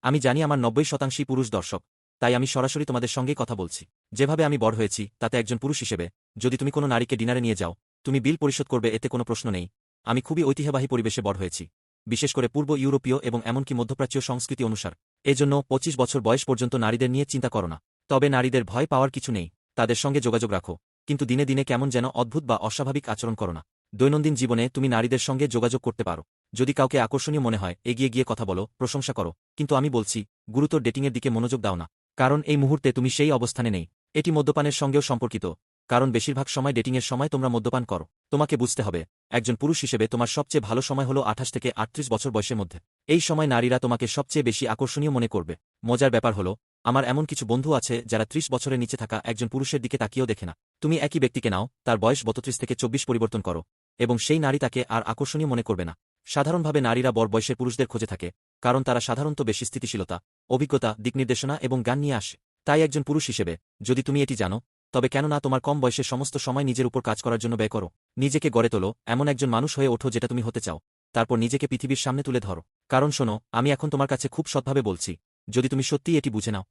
আমি জানি আমার 90% পুরুষ দর্শক, তাই আমি সরাসরি তোমাদের সঙ্গেই কথা বলছি। যেভাবে আমি বড় হয়েছি তাতে একজন পুরুষ হিসেবে যদি তুমি কোনো নারীকে ডিনারে নিয়ে যাও, তুমি বিল পরিশোধ করবে, এতে কোনো প্রশ্ন নেই। আমি খুবই ঐতিহ্যবাহী পরিবেশে বড় হয়েছি, বিশেষ করে পূর্ব ইউরোপীয় এবং এমনকি মধ্যপ্রাচ্যীয় সংস্কৃতি অনুসার। এজন্য 25 বছর বয়স পর্যন্ত নারীদের নিয়ে চিন্তা করো না। তবে নারীদের ভয় পাওয়ার কিছু নেই, তাদের সঙ্গে যোগাযোগ রাখো, কিন্তু দিনে দিনে কেমন যেন অদ্ভুত বা অস্বাভাবিক আচরণ করো না। দৈনন্দিন জীবনে তুমি নারীদের সঙ্গে যোগাযোগ করতে পারো। যদি কাউকে আকর্ষণীয় মনে হয় এগিয়ে গিয়ে কথা বলো, প্রশংসা করো, কিন্তু আমি বলছি গুরুতর ডেটিংয়ের দিকে মনোযোগ দাও না। কারণ এই মুহূর্তে তুমি সেই অবস্থানে নেই। এটি মদ্যপানের সঙ্গেও সম্পর্কিত, কারণ বেশিরভাগ সময় ডেটিংয়ের সময় তোমরা মদ্যপান করো। তোমাকে বুঝতে হবে, একজন পুরুষ হিসেবে তোমার সবচেয়ে ভালো সময় হলো 28 থেকে 38 বছর বয়সের মধ্যে। এই সময় নারীরা তোমাকে সবচেয়ে বেশি আকর্ষণীয় মনে করবে। মজার ব্যাপার হলো, আমার এমন কিছু বন্ধু আছে যারা 30 বছরের নিচে থাকা একজন পুরুষের দিকে তাকিয়েও দেখে না। তুমি একই ব্যক্তিকে নাও, তার বয়স 32 থেকে 24 পরিবর্তন করো, এবং সেই নারী তাকে আর আকর্ষণীয় মনে করবে না। সাধারণভাবে নারীরা বড় বয়সের পুরুষদের খোঁজে থাকে, কারণ তারা সাধারণত বেশি স্থিতিশীলতা, অভিজ্ঞতা, দিকনির্দেশনা এবং জ্ঞান নিয়ে আসে। তাই একজন পুরুষ হিসেবে যদি তুমি এটি জানো, তবে কেন না তোমার কম বয়সের সমস্ত সময় নিজের উপর কাজ করার জন্য ব্যয় করো। নিজেকে গড়ে তোলো, এমন একজন মানুষ হয়ে ওঠো যেটা তুমি হতে চাও। তারপর নিজেকে পৃথিবীর সামনে তুলে ধরো। কারণ শোনো, আমি এখন তোমার কাছে খুব সৎভাবে বলছি, যদি তুমি সত্যিই এটি বুঝে নাও,